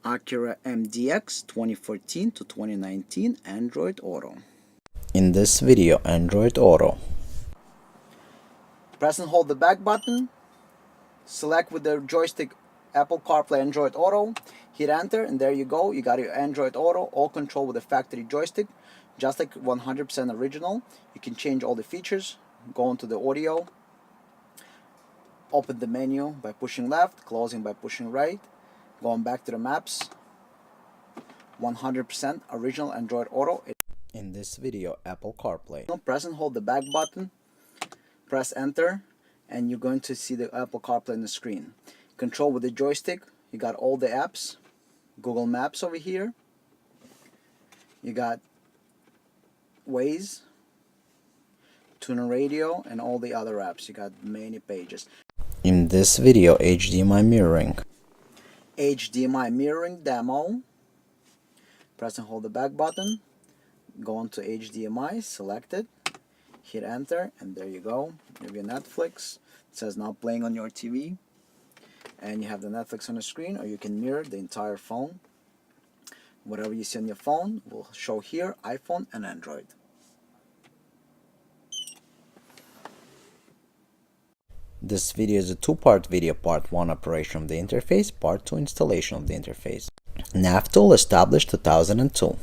Acura MDX 2014 to 2019 Android Auto. In this video, Android Auto. Press and hold the back button. Select with the joystick Apple CarPlay Android Auto. Hit enter and there you go. You got your Android Auto, all control with the factory joystick, just like 100% original. You can change all the features. Go into the audio. Open the menu by pushing left, closing by pushing right. Going back to the maps. 100% original Android Auto. In this video, Apple CarPlay. Press and hold the back button. Press enter and you're going to see the Apple CarPlay on the screen. Control with the joystick. You got all the apps. Google Maps over here. You got Waze, Tuner Radio, and all the other apps. You got many pages. In this video, HDMI mirroring. HDMI mirroring demo. Press and hold the back button. Go into HDMI, select it, hit enter, and there you go. You have your Netflix. It says now playing on your TV. And you have the Netflix on the screen, or you can mirror the entire phone. Whatever you see on your phone will show here, iPhone and Android. This video is a two-part video. Part 1 operation of the interface, Part 2 installation of the interface. Navtool established 2002.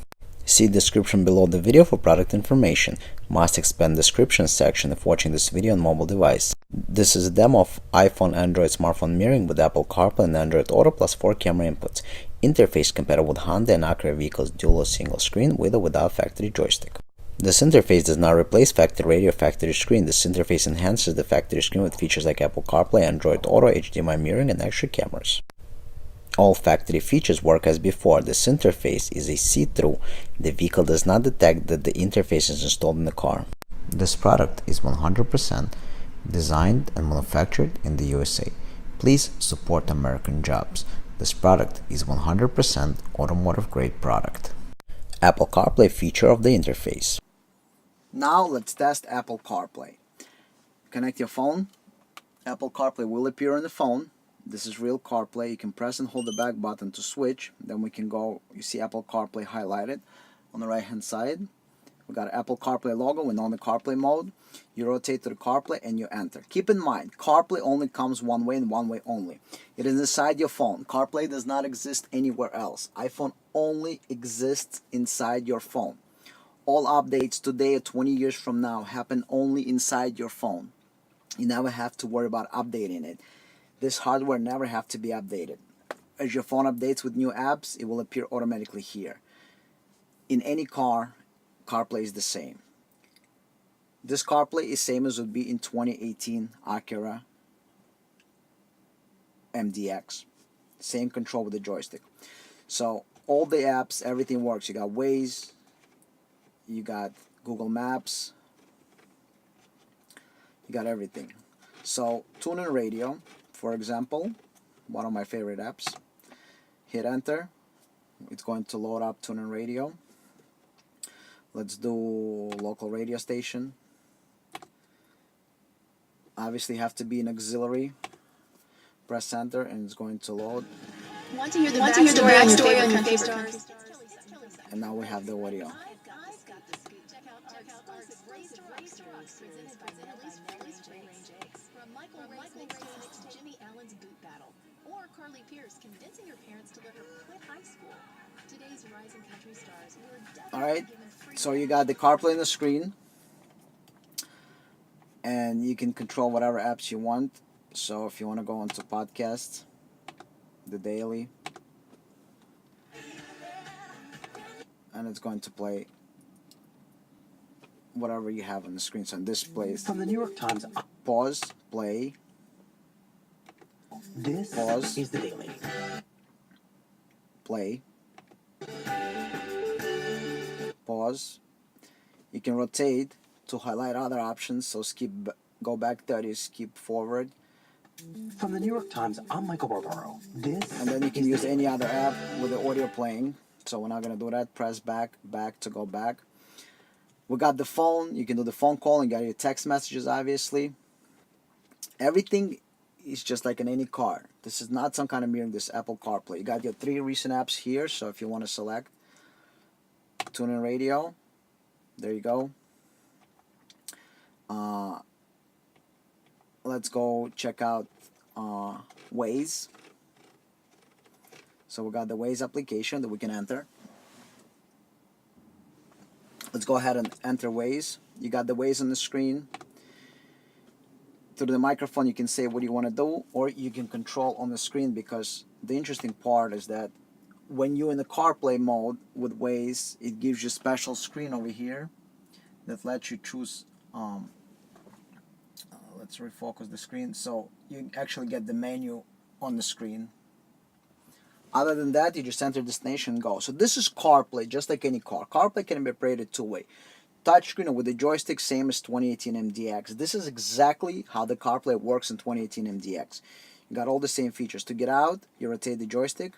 See description below the video for product information. Must expand description section if watching this video on mobile device. This is a demo of iPhone Android smartphone mirroring with Apple CarPlay and Android Auto plus 4 camera inputs. Interface compatible with Honda and Acura vehicles, dual or single screen with or without factory joystick. This interface does not replace factory radio or factory screen. This interface enhances the factory screen with features like Apple CarPlay, Android Auto, HDMI mirroring, and extra cameras. All factory features work as before. This interface is a see-through. The vehicle does not detect that the interface is installed in the car. This product is 100% designed and manufactured in the USA. Please support American jobs. This product is 100% automotive-grade product. Apple CarPlay feature of the interface. Now let's test Apple CarPlay. Connect your phone. Apple CarPlay will appear on the phone. This is real CarPlay. You can press and hold the back button to switch. Then we can go, you see Apple CarPlay highlighted on the right hand side. We got Apple CarPlay logo. We're on the CarPlay mode. You rotate to the CarPlay and you enter. Keep in mind, CarPlay only comes one way and one way only. It is inside your phone. CarPlay does not exist anywhere else. iPhone only exists inside your phone. All updates today or 20 years from now happen only inside your phone. You never have to worry about updating it. This hardware never have to be updated. As your phone updates with new apps, it will appear automatically here. In any car, CarPlay is the same. This CarPlay is same as would be in 2018 Acura MDX. Same control with the joystick. So all the apps, everything works. You got Waze, you got Google Maps, you got everything. So Tuner Radio, for example, one of my favorite apps. Hit enter. It's going to load up Tuner Radio. Let's do local radio station. Obviously have to be an auxiliary. Press enter and it's going to load. Want to hear the backstory on your favorite cars? And now we have the audio. From Michael Ray's mix to Jimmy Allen's boot battle, or Carly Pierce convincing her parents to let her quit high school. Today's rising country stars were definitely Alright, given free so you got the CarPlay on the screen. And you can control whatever apps you want. So if you want to go into podcasts, the daily, and it's going to play whatever you have on the screen. So on this plays From the New York Times, pause, play, this Pause. is the Daily. play, pause. You can rotate to highlight other options. So skip, go back 30, skip forward. From the New York Times, I'm Michael Barbaro. This And then you can is use the any other app with the audio playing. So we're not going to do that. Press back to go back. We got the phone. You can do the phone call and get your text messages, obviously. Everything is just like in any car. This is not some kind of mirroring, this Apple CarPlay. You got your 3 recent apps here, so if you want to select TuneIn Radio, there you go. Let's go check out Waze. So we got the Waze application that we can enter. Let's go ahead and enter Waze. You got the Waze on the screen. Through the microphone you can say what you want to do, or you can control on the screen, because the interesting part is that when you're in the CarPlay mode with Waze, it gives you a special screen over here that lets you choose. Let's refocus the screen, so you actually get the menu on the screen. Other than that, you just enter destination and go. So this is CarPlay, just like any car. CarPlay can be operated two-way. Touchscreen with the joystick, same as 2018 MDX. This is exactly how the CarPlay works in 2018 MDX. You got all the same features. To get out, you rotate the joystick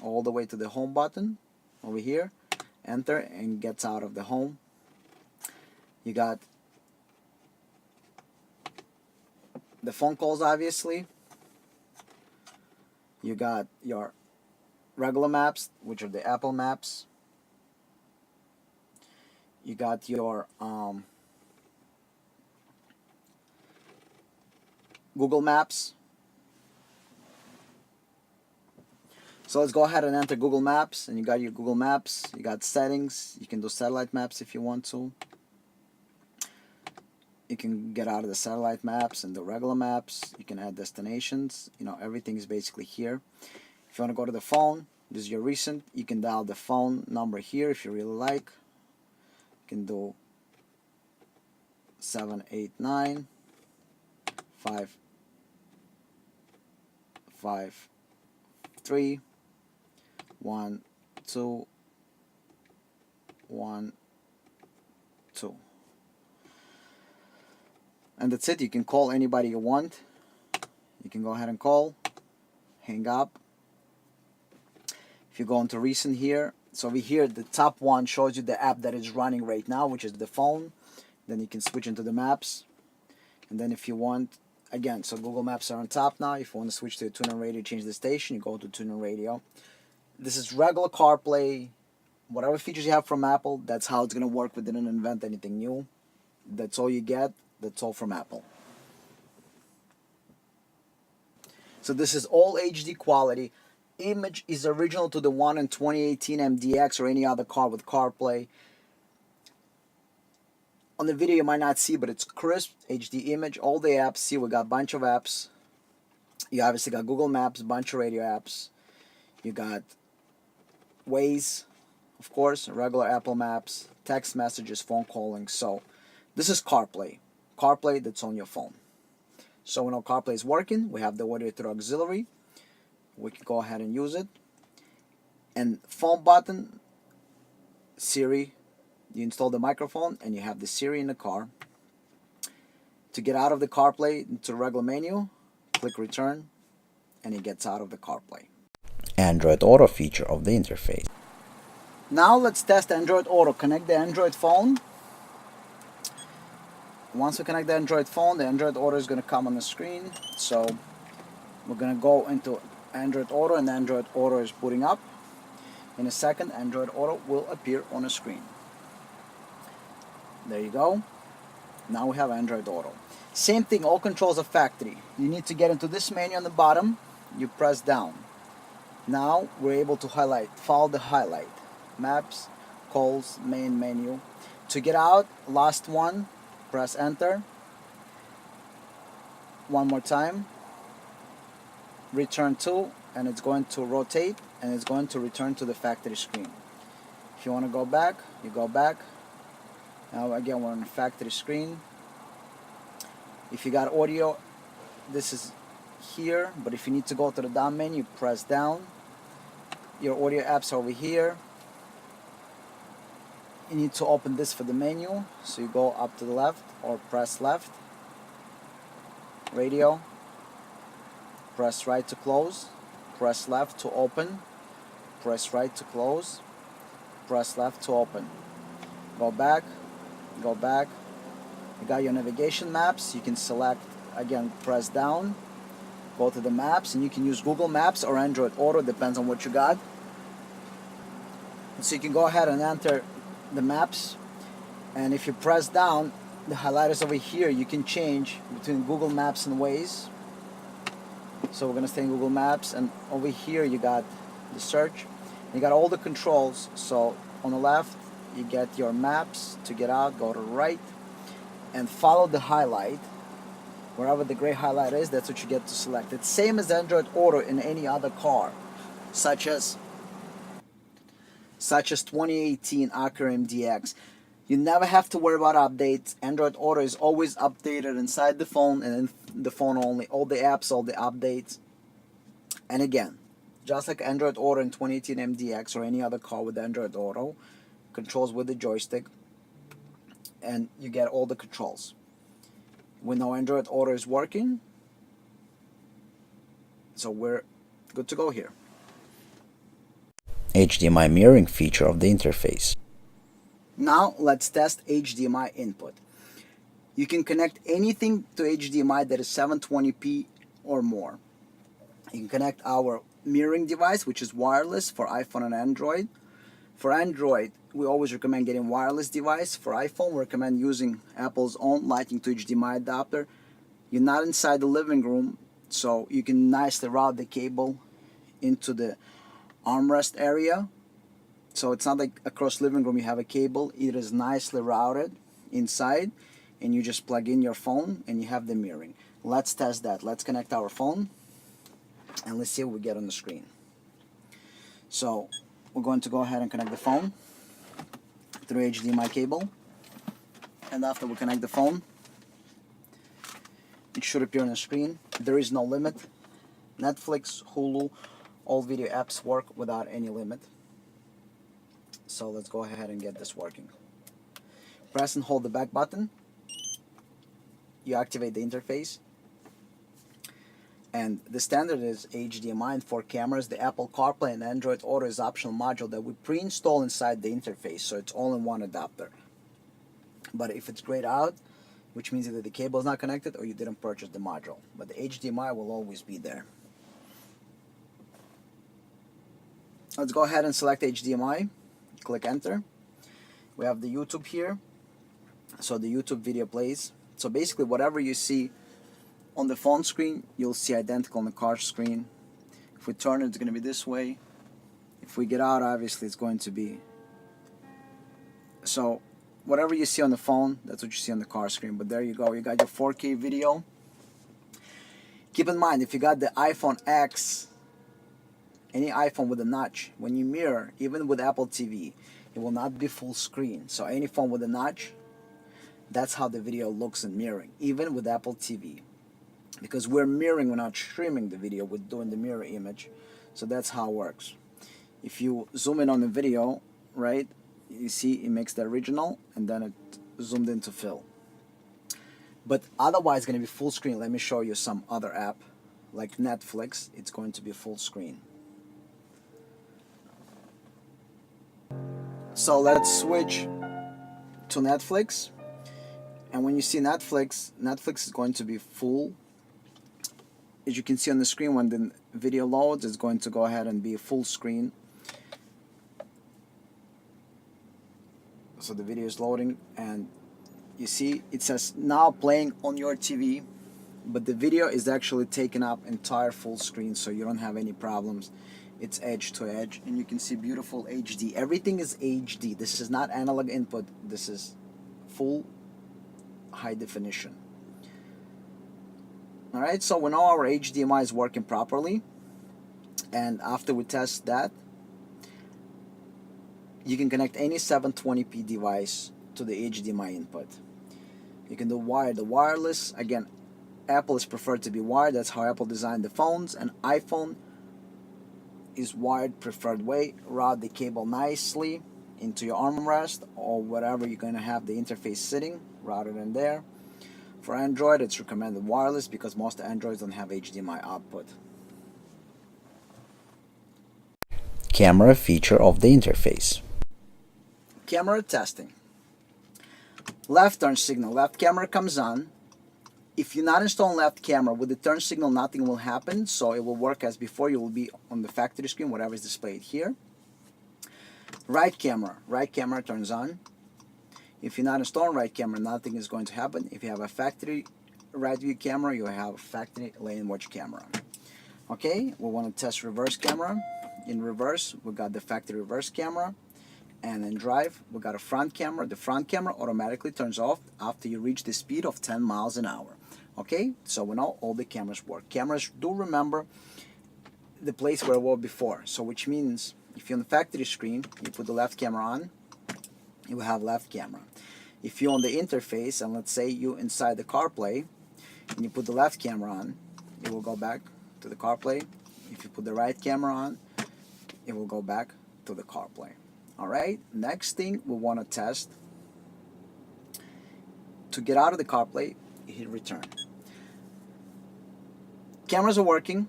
all the way to the home button over here. Enter and gets out of the home. You got the phone calls, obviously. You got your regular maps, which are the Apple Maps. You got your Google Maps. So let's go ahead and enter Google Maps, and you got your Google Maps. You got settings. You can do satellite maps if you want to. You can get out of the satellite maps and the regular maps. You can add destinations. You know, everything is basically here. If you want to go to the phone, this is your recent. You can dial the phone number here if you really like. You can do 789 553 1212. And that's it. You can call anybody you want. You can go ahead and call, hang up. If you go into recent here, so over here the top one shows you the app that is running right now, which is the phone. Then you can switch into the maps, and then if you want, again, so Google Maps are on top now. If you want to switch to TuneIn Radio, change the station, you go to TuneIn Radio. This is regular CarPlay. Whatever features you have from Apple, that's how it's going to work. We didn't invent anything new. That's all you get. That's all from Apple. So this is all HD quality. Image is original to the one in 2018 MDX or any other car with CarPlay. On the video you might not see, but it's crisp HD image. All the apps, see, we got a bunch of apps. You obviously got Google Maps, a bunch of radio apps. You got Waze, of course, regular Apple Maps, text messages, phone calling. So this is CarPlay. CarPlay that's on your phone. So when our CarPlay is working, we have the audio through auxiliary. We can go ahead and use it. And phone button, Siri, you install the microphone and you have the Siri in the car. To get out of the CarPlay into the regular menu, click return and it gets out of the CarPlay. Android Auto feature of the interface. Now let's test Android Auto. Connect the Android phone. Once we connect the Android phone, the Android Auto is going to come on the screen. So we're going to go into Android Auto, and Android Auto is booting up. In a second, Android Auto will appear on the screen. There you go. Now we have Android Auto. Same thing, all controls are factory. You need to get into this menu on the bottom. You press down. Now we're able to highlight. Follow the highlight. Maps, calls, main menu. To get out, last one. Press enter. One more time. Return to, and it's going to rotate and it's going to return to the factory screen. If you want to go back, you go back. Now again we're on the factory screen. If you got audio, this is here, but if you need to go to the down menu, press down. Your audio apps are over here. You need to open this for the menu, so you go up to the left or press left. Radio. Press right to close. Press left to open. Press right to close. Press left to open. Go back. Go back. You got your navigation maps. You can select, again, press down. go to the maps, and you can use Google Maps or Android Auto, depends on what you got. So you can go ahead and enter the maps, and if you press down, the highlighters over here, you can change between Google Maps and Waze. So we're gonna stay in Google Maps, and over here you got the search. You got all the controls. So on the left, you get your maps. To get out, go to the right, and follow the highlight. Wherever the gray highlight is, that's what you get to select. It's same as Android Auto in any other car, such as 2018 Acura MDX. You never have to worry about updates. Android Auto is always updated inside the phone and in the phone only. All the apps, all the updates. And again, just like Android Auto in 2018 MDX or any other car with Android Auto, controls with the joystick, and you get all the controls. We know Android Auto is working, so we're good to go here. HDMI mirroring feature of the interface. Now let's test HDMI input. You can connect anything to HDMI that is 720p or more. You can connect our mirroring device, which is wireless for iPhone and Android. For Android, we always recommend getting wireless device. For iPhone, we recommend using Apple's own Lightning to HDMI adapter. You're not inside the living room, so you can nicely route the cable into the armrest area. So it's not like across living room you have a cable. It is nicely routed inside, and you just plug in your phone and you have the mirroring. Let's test that. Let's connect our phone and let's see what we get on the screen. So we're going to go ahead and connect the phone through HDMI cable, and after we connect the phone, it should appear on the screen. There is no limit. Netflix, Hulu, all video apps work without any limit. So let's go ahead and get this working. Press and hold the back button. You activate the interface. And the standard is HDMI, and for cameras, the Apple CarPlay and Android Auto is optional module that we pre-install inside the interface, so it's all in one adapter. But if it's grayed out, which means either the cable is not connected or you didn't purchase the module, but the HDMI will always be there. Let's go ahead and select HDMI. Click enter. We have the YouTube here, so the YouTube video plays. So basically whatever you see on the phone screen, you'll see identical on the car screen. If we turn it, it's going to be this way. If we get out, obviously it's going to be. So whatever you see on the phone, that's what you see on the car screen. But there you go, you got your 4K video. Keep in mind, if you got the iPhone X, any iPhone with a notch, when you mirror, even with Apple TV, it will not be full screen. So any phone with a notch, that's how the video looks in mirroring, even with Apple TV. Because we're mirroring, we're not streaming the video, we're doing the mirror image. So that's how it works. If you zoom in on the video, right, you see it makes the original and then it zoomed into fill. But otherwise it's going to be full screen. Let me show you some other app like Netflix. It's going to be full screen. So let's switch to Netflix. And when you see Netflix, Netflix is going to be full. As you can see on the screen, when the video loads, it's going to go ahead and be a full screen. So the video is loading, and you see it says now playing on your TV, but the video is actually taking up entire full screen, so you don't have any problems. It's edge to edge, and you can see beautiful HD. Everything is HD. This is not analog input. This is full high definition. Alright, so we know our HDMI is working properly, and after we test that, you can connect any 720p device to the HDMI input. You can do wired or wireless. Again, Apple is preferred to be wired. That's how Apple designed the phones, and iPhone is wired preferred way. Route the cable nicely into your armrest or wherever you're going to have the interface sitting. Route it in there. For Android, it's recommended wireless because most Androids don't have HDMI output. Camera feature of the interface. Camera testing. Left turn signal. Left camera comes on. If you're not installing left camera, with the turn signal nothing will happen, so it will work as before. You will be on the factory screen, whatever is displayed here. Right camera turns on. If you're not installing right camera, nothing is going to happen. If you have a factory right view camera, you have a factory lane watch camera. Okay, we want to test reverse camera. In reverse, we got the factory reverse camera. And in drive, we got a front camera. The front camera automatically turns off after you reach the speed of 10 miles an hour. Okay, so we know all the cameras work. Cameras do remember the place where it was before. So which means if you're on the factory screen, you put the left camera on, you will have left camera. If you're on the interface, and let's say you inside the CarPlay, and you put the left camera on, it will go back to the CarPlay. If you put the right camera on, it will go back to the CarPlay. Alright, next thing we want to test. To get out of the CarPlay, hit return. Cameras are working,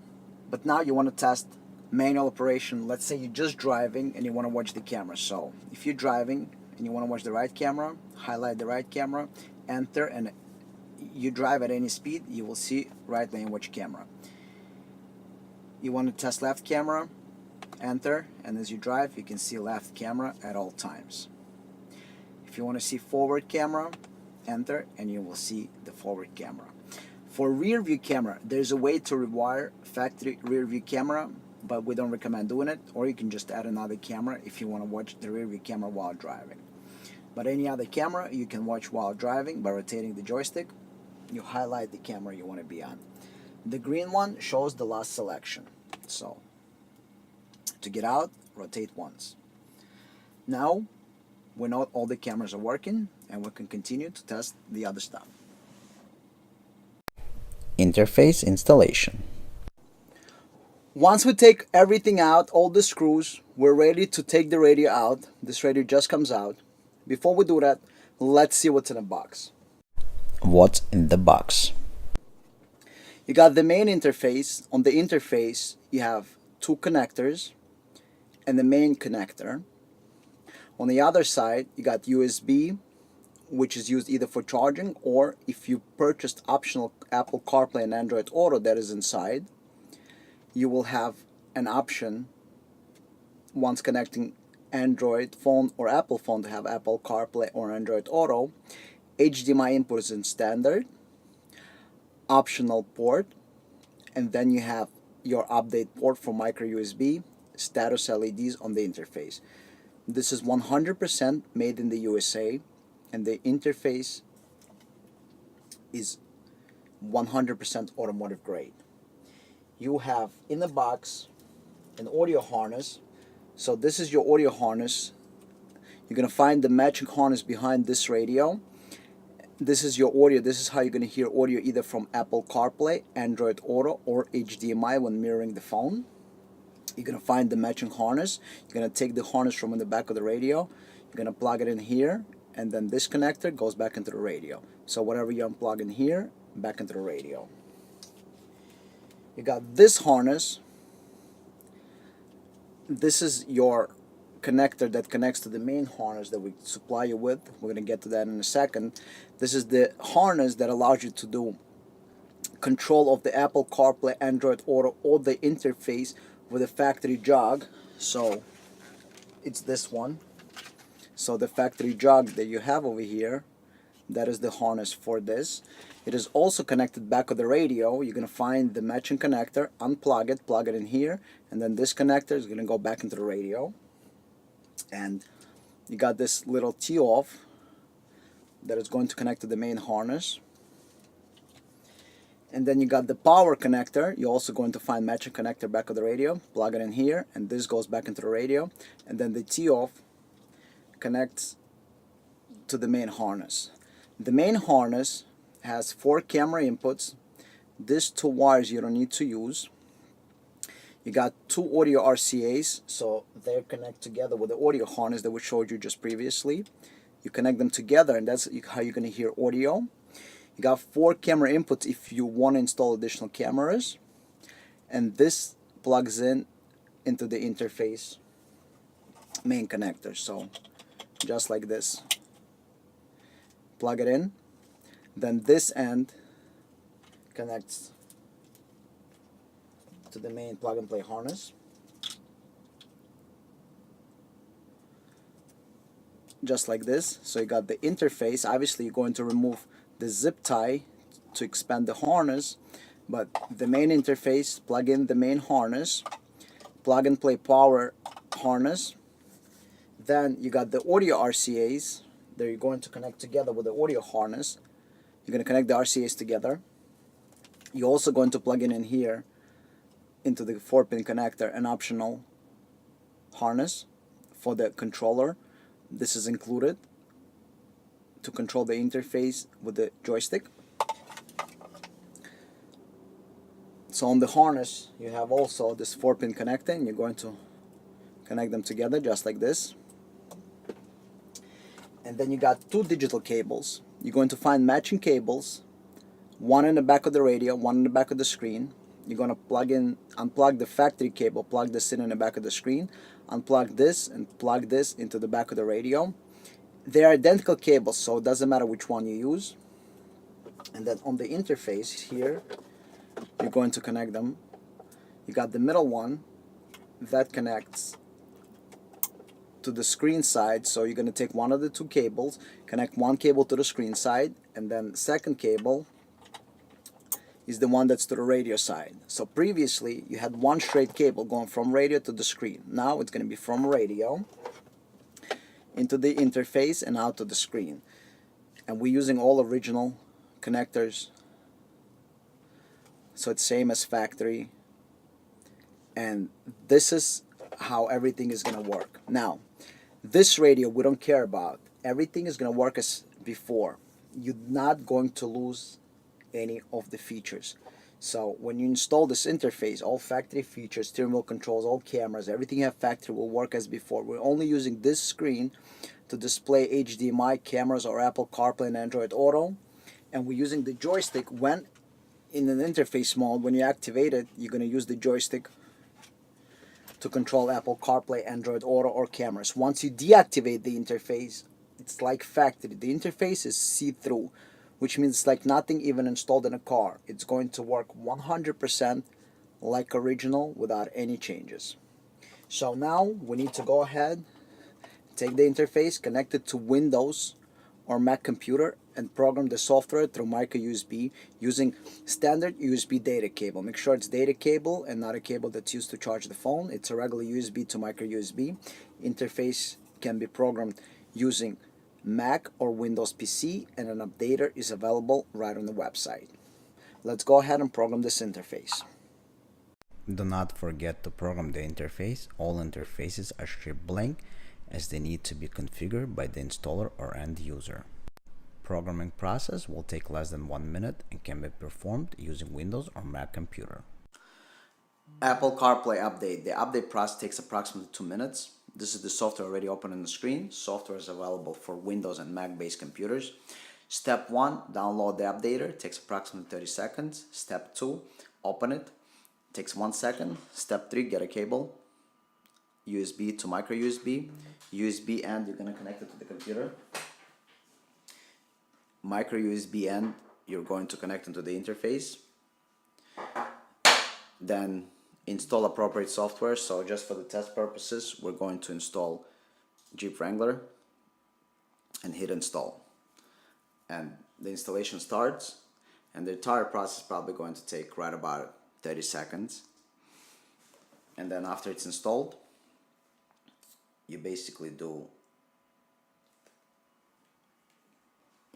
but now you want to test manual operation. Let's say you're just driving and you want to watch the camera. So if you're driving and you want to watch the right camera, highlight the right camera, enter, and you drive at any speed, you will see right lane watch camera. You want to test left camera, enter, and as you drive you can see left camera at all times. If you want to see forward camera, enter, and you will see the forward camera. For rear view camera, there's a way to rewire factory rear view camera, but we don't recommend doing it, or you can just add another camera if you want to watch the rear view camera while driving. But any other camera you can watch while driving by rotating the joystick. You highlight the camera you want to be on. The green one shows the last selection. So to get out, rotate once. Now we know all the cameras are working, and we can continue to test the other stuff. Interface installation. Once we take everything out, all the screws, we're ready to take the radio out. This radio just comes out. Before we do that, let's see what's in the box. What's in the box? You got the main interface. On the interface, you have two connectors and the main connector. On the other side, you got USB, which is used either for charging, or if you purchased optional Apple CarPlay and Android Auto that is inside, you will have an option once connecting Android phone or Apple phone to have Apple CarPlay or Android Auto. HDMI input is in standard, optional port, and then you have your update port for micro USB, status LEDs on the interface. This is 100% made in the USA, and the interface is 100% automotive grade. You have in the box an audio harness. So this is your audio harness. You're going to find the matching harness behind this radio. This is your audio. This is how you're going to hear audio either from Apple CarPlay, Android Auto, or HDMI when mirroring the phone. You're going to find the matching harness. You're going to take the harness from in the back of the radio. You're going to plug it in here, and then this connector goes back into the radio. So whatever you unplug in here, back into the radio. You got this harness. This is your connector that connects to the main harness that we supply you with. We're going to get to that in a second. This is the harness that allows you to do control of the Apple CarPlay, Android Auto, or the interface with a factory jog. So it's this one. So the factory jog that you have over here, that is the harness for this. It is also connected back of the radio. You're going to find the matching connector, unplug it, plug it in here, and then this connector is going to go back into the radio. And you got this little tee-off that is going to connect to the main harness. And then you got the power connector. You're also going to find matching connector back of the radio, plug it in here, and this goes back into the radio. And then the tee-off connects to the main harness. The main harness has 4 camera inputs. These 2 wires you don't need to use. You got 2 audio RCAs, so they connect together with the audio harness that we showed you just previously. You connect them together, and that's how you're going to hear audio. You got 4 camera inputs if you want to install additional cameras, and this plugs in into the interface main connector. So just like this, plug it in. Then this end connects to the main plug and play harness. Just like this. So you got the interface. Obviously you're going to remove the zip tie to expand the harness, but the main interface, plug in the main harness, plug and play power harness. Then you got the audio RCAs that you're going to connect together with the audio harness. You're going to connect the RCAs together. You're also going to plug in here into the 4-pin connector an optional harness for the controller. This is included to control the interface with the joystick. So on the harness you have also this 4-pin connector, and you're going to connect them together just like this. And then you got 2 digital cables. You're going to find matching cables, one in the back of the radio, one in the back of the screen. You're going to unplug the factory cable, plug this in the back of the screen, unplug this and plug this into the back of the radio. They're identical cables, so it doesn't matter which one you use. And then on the interface here, you're going to connect them. You got the middle one that connects to the screen side, so you're going to take one of the 2 cables, connect one cable to the screen side, and then the second cable is the one that's to the radio side. So previously you had one straight cable going from radio to the screen. Now it's going to be from radio into the interface and out to the screen. And we're using all original connectors, so it's same as factory. And this is how everything is going to work. Now this radio we don't care about. Everything is going to work as before. You're not going to lose any of the features. So when you install this interface, all factory features, steering wheel controls, all cameras, everything you have factory will work as before. We're only using this screen to display HDMI cameras or Apple CarPlay and Android Auto, and we're using the joystick when in an interface mode. When you activate it, you're going to use the joystick to control Apple CarPlay, Android Auto, or cameras. Once you deactivate the interface, it's like factory. The interface is see-through, which means it's like nothing even installed in a car. It's going to work 100% like original without any changes. So now we need to go ahead, take the interface, connect it to Windows or Mac computer, and program the software through micro USB using standard USB data cable. Make sure it's data cable and not a cable that's used to charge the phone. It's a regular USB to micro USB. Interface can be programmed using Mac or Windows PC, and an updater is available right on the website. Let's go ahead and program this interface. Do not forget to program the interface. All interfaces are shipped blank as they need to be configured by the installer or end user. Programming process will take less than 1 minute and can be performed using Windows or Mac computer. Apple CarPlay update. The update process takes approximately 2 minutes. This is the software already open on the screen. Software is available for Windows and Mac based computers. Step 1, download the updater. It takes approximately 30 seconds. Step 2, open it. It takes 1 second. Step 3, get a cable. USB to micro USB. USB end, you're going to connect it to the computer. Micro USB end, you're going to connect into the interface. Then install appropriate software. So just for the test purposes, we're going to install Jeep Wrangler and hit install. And the installation starts, and the entire process is probably going to take right about 30 seconds. And then after it's installed, you basically do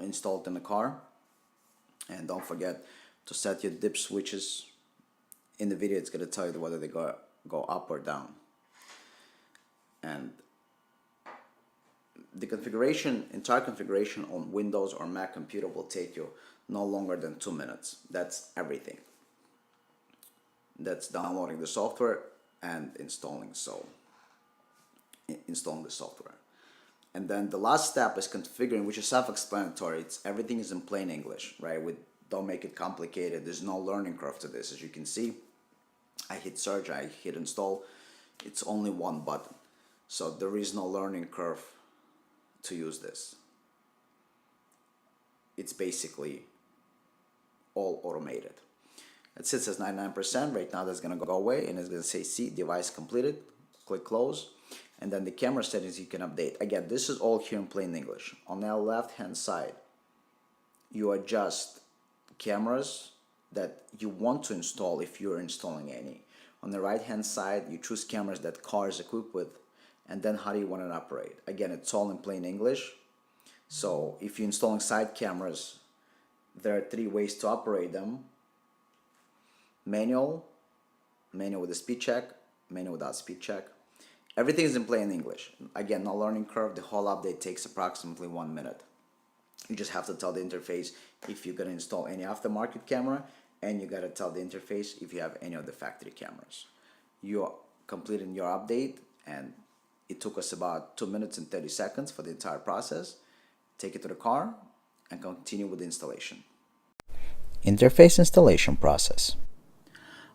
install it in the car. And don't forget to set your dip switches. In the video it's going to tell you whether they go up or down. And the configuration, entire configuration on Windows or Mac computer will take you no longer than 2 minutes. That's everything. That's downloading the software and installing the software. And then the last step is configuring, which is self-explanatory. It's everything is in plain English, right? We don't make it complicated. There's no learning curve to this. As you can see, I hit search, I hit install. It's only one button. So there is no learning curve to use this. It's basically all automated. It sits as 99%. Right now that's going to go away and it's going to say see device completed. Click close. And then the camera settings you can update. Again, this is all here in plain English. On the left hand side, you adjust cameras that you want to install if you're installing any. On the right hand side, you choose cameras that car is equipped with, and then how do you want to operate. Again, it's all in plain English. So if you're installing side cameras, there are 3 ways to operate them: manual, manual with a speed check, manual without speed check. Everything is in plain English. Again, no learning curve. The whole update takes approximately 1 minute. You just have to tell the interface if you're going to install any aftermarket camera, and you got to tell the interface if you have any of the factory cameras. You're completing your update, and it took us about 2 minutes and 30 seconds for the entire process. Take it to the car and continue with the installation. Interface installation process.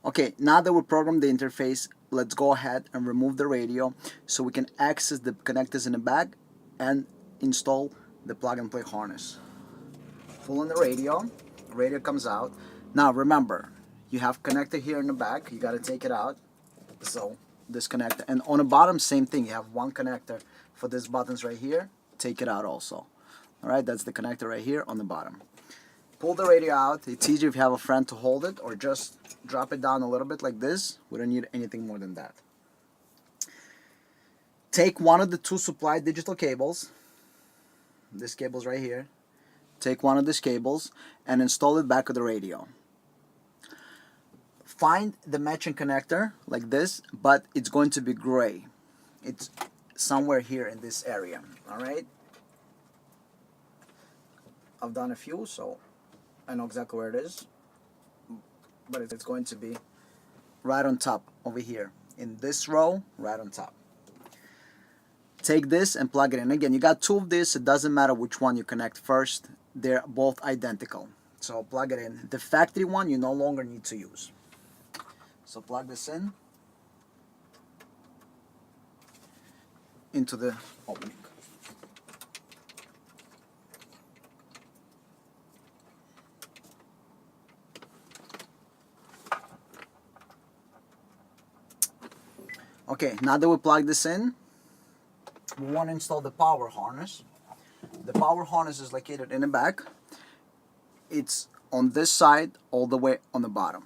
Okay, now that we programmed the interface, let's go ahead and remove the radio so we can access the connectors in the back and install the plug-and-play harness. Pull on the radio comes out. Now remember, you have connector here in the back, you got to take it out. So this connector, and on the bottom same thing, you have one connector for these buttons right here. Take it out also. Alright, that's the connector right here on the bottom. Pull the radio out. It's easier if you have a friend to hold it, or just drop it down a little bit like this. We don't need anything more than that. Take one of the 2 supplied digital cables. This cable's right here. Take one of these cables and install it back of the radio. Find the matching connector like this, but it's going to be gray. It's somewhere here in this area. Alright? I've done a few, so I know exactly where it is. But it's going to be right on top over here. In this row, right on top. Take this and plug it in. Again, you got 2 of this. It doesn't matter which one you connect first. They're both identical. So plug it in. The factory one you no longer need to use. So plug this in into the opening. Okay, now that we plug this in, we want to install the power harness. The power harness is located in the back. It's on this side all the way on the bottom.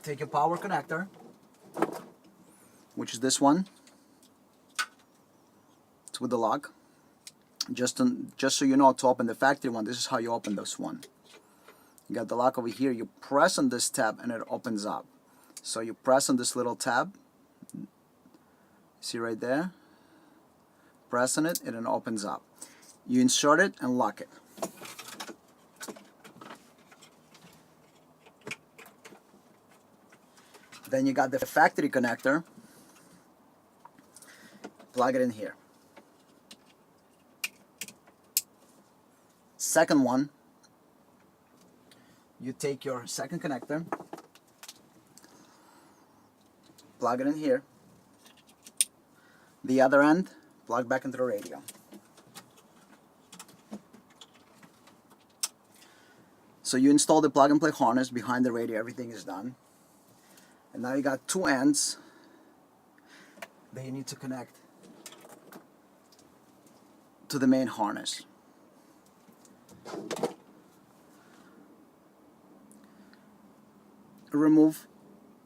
Take your power connector, which is this one. It's with the lock. Just so you know how to open the factory one, this is how you open this one. You got the lock over here. You press on this tab and it opens up. So you press on this little tab. See right there? Press on it and it opens up. You insert it and lock it. Then you got the factory connector. Plug it in here. Second one, you take your second connector, plug it in here. The other end, plug back into the radio. So you install the plug and play harness behind the radio, everything is done. And now you got 2 ends that you need to connect to the main harness. Remove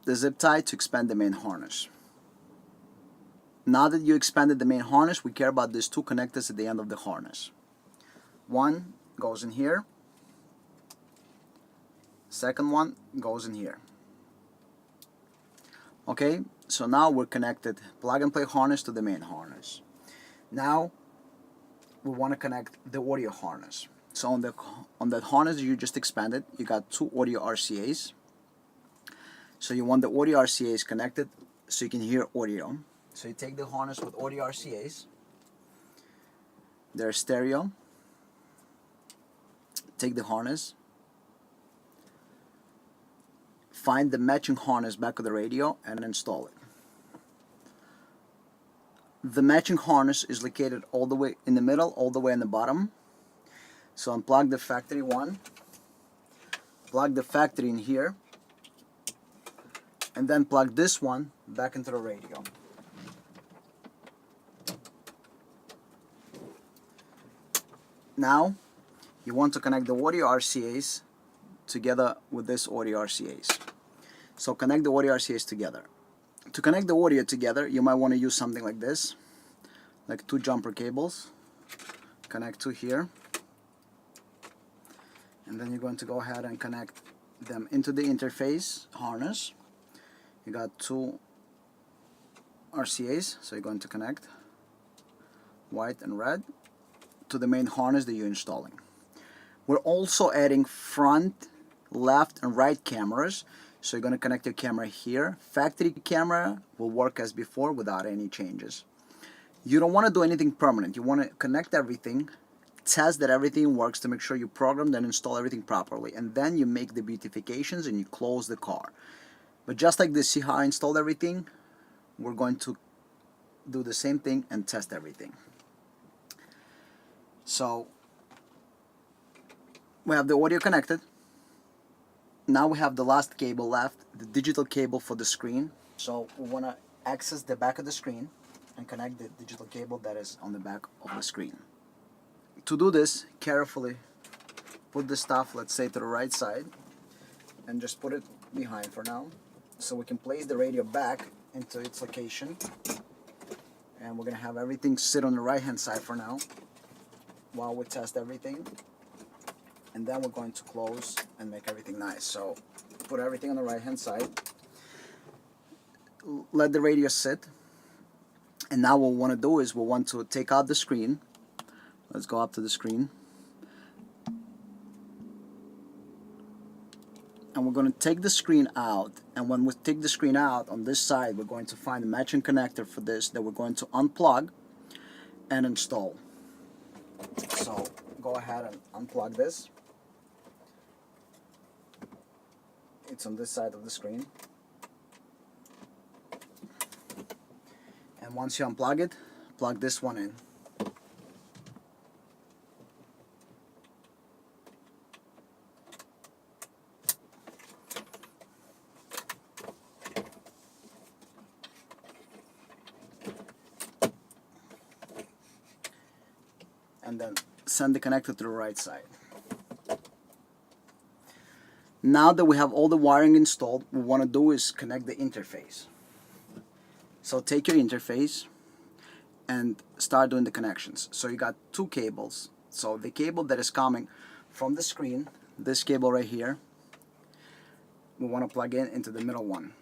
the zip tie to expand the main harness. Now that you expanded the main harness, we care about these 2 connectors at the end of the harness. One goes in here. Second one goes in here. Okay, so now we're connected plug and play harness to the main harness. Now we want to connect the audio harness. So on that harness you just expanded, you got 2 audio RCAs. So you want the audio RCAs connected so you can hear audio. So you take the harness with audio RCAs. They're stereo. Take the harness. Find the matching harness back of the radio and install it. The matching harness is located all the way in the middle, all the way in the bottom. So unplug the factory one, plug the factory in here, and then plug this one back into the radio. Now you want to connect the audio RCAs together with this audio RCAs. So connect the audio RCAs together. To connect the audio together, you might want to use something like this, like 2 jumper cables. Connect 2 here, and then you're going to go ahead and connect them into the interface harness. You got 2 RCAs, so you're going to connect white and red to the main harness that you're installing. We're also adding front, left, and right cameras. So you're going to connect your camera here. Factory camera will work as before without any changes. You don't want to do anything permanent. You want to connect everything, test that everything works to make sure you program and install everything properly. And then you make the beautifications and you close the car. But just like this, see how I installed everything? We're going to do the same thing and test everything. So we have the audio connected. Now we have the last cable left, the digital cable for the screen. So we want to access the back of the screen and connect the digital cable that is on the back of the screen. To do this, carefully put the stuff, let's say, to the right side and just put it behind for now. So we can place the radio back into its location. And we're going to have everything sit on the right hand side for now while we test everything. And then we're going to close and make everything nice. So put everything on the right hand side. Let the radio sit. And now what we want to do is we want to take out the screen. Let's go up to the screen. And we're going to take the screen out. And when we take the screen out on this side, we're going to find a matching connector for this that we're going to unplug and install. So go ahead and unplug this. It's on this side of the screen. And once you unplug it, plug this one in. And then send the connector to the right side. Now that we have all the wiring installed, what we want to do is connect the interface. So take your interface and start doing the connections. So you got 2 cables. So the cable that is coming from the screen, this cable right here, we want to plug in into the middle one.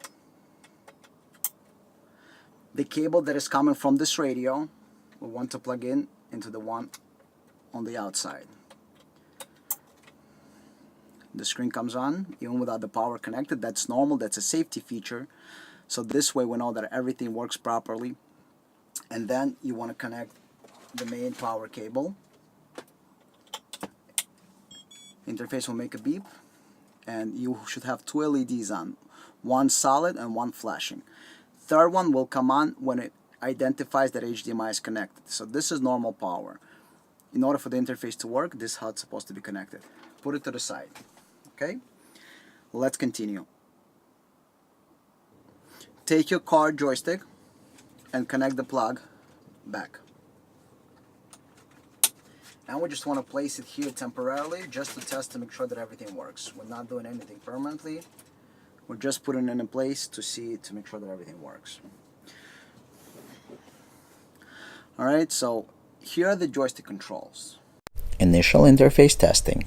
The cable that is coming from this radio, we want to plug in into the one on the outside. The screen comes on even without the power connected. That's normal. That's a safety feature. So this way we know that everything works properly. And then you want to connect the main power cable. Interface will make a beep, and you should have 2 LEDs on, one solid and one flashing. Third one will come on when it identifies that HDMI is connected. So this is normal power. In order for the interface to work, this is how it's supposed to be connected. Put it to the side. Okay, let's continue. Take your car joystick and connect the plug back. Now we just want to place it here temporarily just to test to make sure that everything works. We're not doing anything permanently. We're just putting it in place to see, to make sure that everything works. Alright, so here are the joystick controls. Initial interface testing.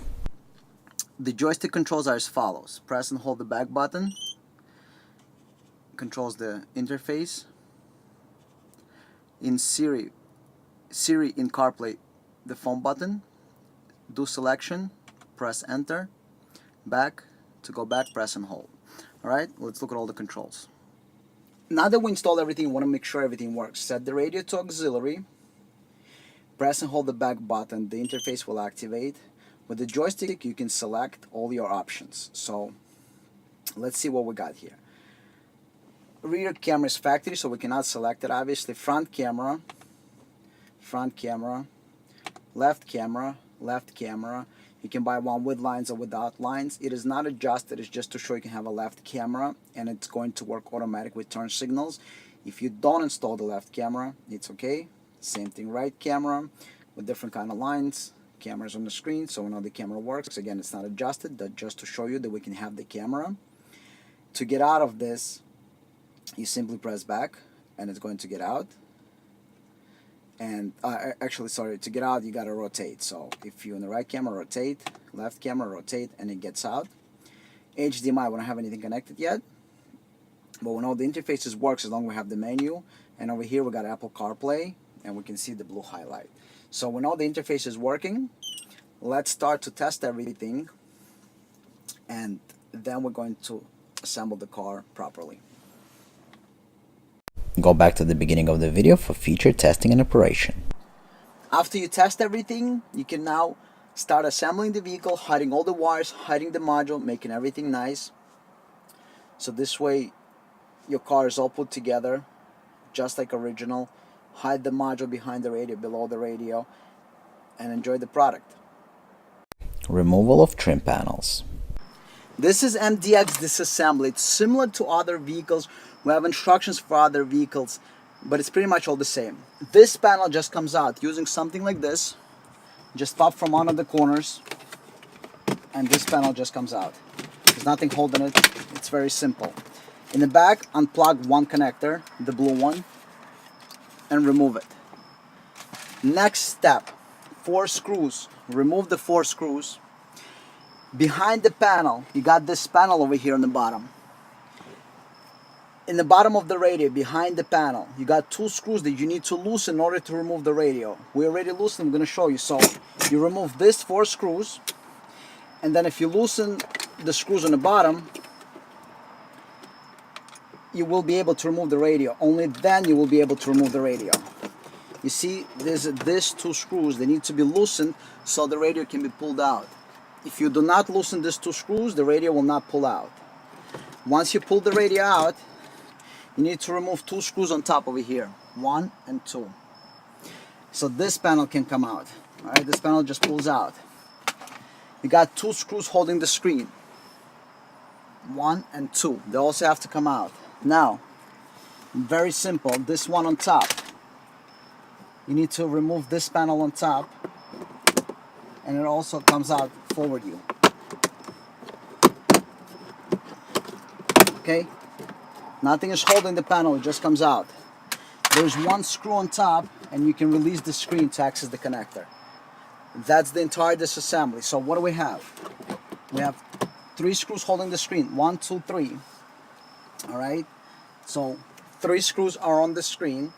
The joystick controls are as follows. Press and hold the back button. Controls the interface. In Siri in CarPlay, the phone button. Do selection, press enter. Back, to go back, press and hold. Alright, let's look at all the controls. Now that we installed everything, we want to make sure everything works. Set the radio to auxiliary. Press and hold the back button. The interface will activate. With the joystick, you can select all your options. So let's see what we got here. rear camera is factory, so we cannot select it obviously. Front camera, left camera. You can buy one with lines or without lines. It is not adjusted, it's just to show you can have a left camera, and it's going to work automatic with turn signals. If you don't install the left camera, it's okay. Same thing, right camera with different kind of lines. Cameras on the screen, so we know the camera works. Again, it's not adjusted, that's just to show you that we can have the camera. To get out of this, you simply press back and it's going to get out. And actually, sorry, to get out you gotta rotate. So if you're in the right camera, rotate, left camera, rotate, and it gets out. HDMI, we don't have anything connected yet, but we know the interfaces works as long as we have the menu. And over here we got Apple CarPlay, and we can see the blue highlight. So we know the interface is working. Let's start to test everything, and then we're going to assemble the car properly. Go back to the beginning of the video for feature testing and operation. After you test everything, you can now start assembling the vehicle, hiding all the wires, hiding the module, making everything nice. So this way your car is all put together just like original. Hide the module behind the radio, below the radio, and enjoy the product. Removal of trim panels. This is MDX disassembly. It's similar to other vehicles. We have instructions for other vehicles, but it's pretty much all the same. This panel just comes out using something like this. Just pop from one of the corners, and this panel just comes out. There's nothing holding it. It's very simple. In the back, unplug one connector, the blue one, and remove it. Next step, 4 screws. Remove the 4 screws. Behind the panel, you got this panel over here on the bottom. In the bottom of the radio, behind the panel, you got 2 screws that you need to loosen in order to remove the radio. We already loosened, I'm going to show you. So you remove this 4 screws, and then if you loosen the screws on the bottom, you will be able to remove the radio. Only then you will be able to remove the radio. You see, there's these 2 screws. They need to be loosened so the radio can be pulled out. If you do not loosen these 2 screws, the radio will not pull out. Once you pull the radio out, you need to remove 2 screws on top over here, 1 and 2. So this panel can come out. All right, this panel just pulls out. You got 2 screws holding the screen, 1 and 2. They also have to come out. Now, very simple, this one on top. You need to remove this panel on top, and it also comes out forward you. Okay? Nothing is holding the panel, it just comes out. There's 1 screw on top, and you can release the screen to access the connector. That's the entire disassembly. So what do we have? We have 3 screws holding the screen. 1, 2, 3. Alright? So 3 screws are on the screen.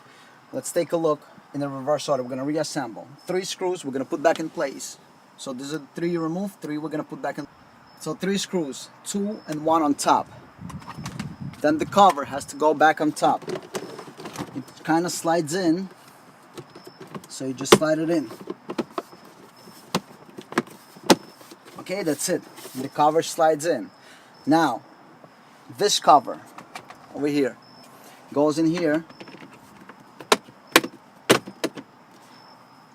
Let's take a look in the reverse order. We're going to reassemble. 3 screws we're going to put back in place. So these are 3 you remove, 3 we're going to put back in. So 3 screws, 2 and 1 on top. Then the cover has to go back on top. It kind of slides in, so you just slide it in. Okay, that's it. The cover slides in. Now, this cover over here goes in here,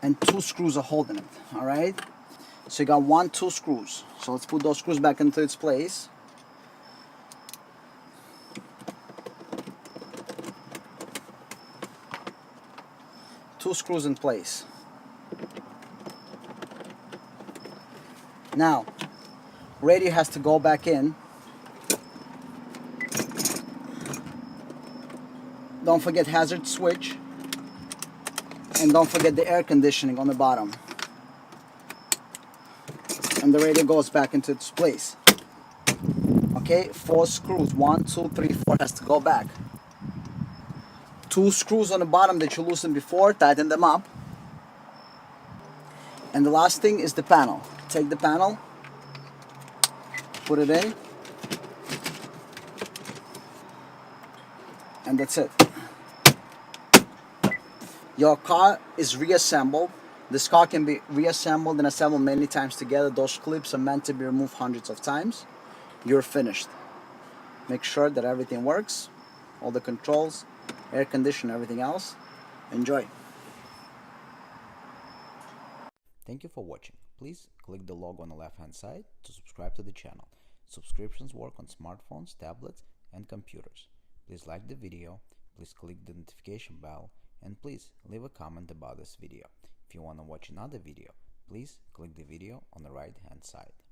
and 2 screws are holding it. All right. So you got 1, 2 screws. So let's put those screws back into its place. Two screws in place. Now, radio has to go back in. Don't forget hazard switch, and don't forget the air conditioning on the bottom. And the radio goes back into its place. Okay, 4 screws, 1, 2, 3, 4 has to go back. 2 screws on the bottom that you loosened before, tighten them up. And the last thing is the panel. Take the panel, put it in, and that's it. Your car is reassembled. This car can be reassembled and assembled many times together. Those clips are meant to be removed hundreds of times. You're finished. Make sure that everything works. all the controls, air condition, everything else. Enjoy. Thank you for watching. Please click the logo on the left hand side to subscribe to the channel. Subscriptions work on smartphones, tablets and computers. Please like the video, please click the notification bell, and please leave a comment about this video. If you want to watch another video, please click the video on the right hand side.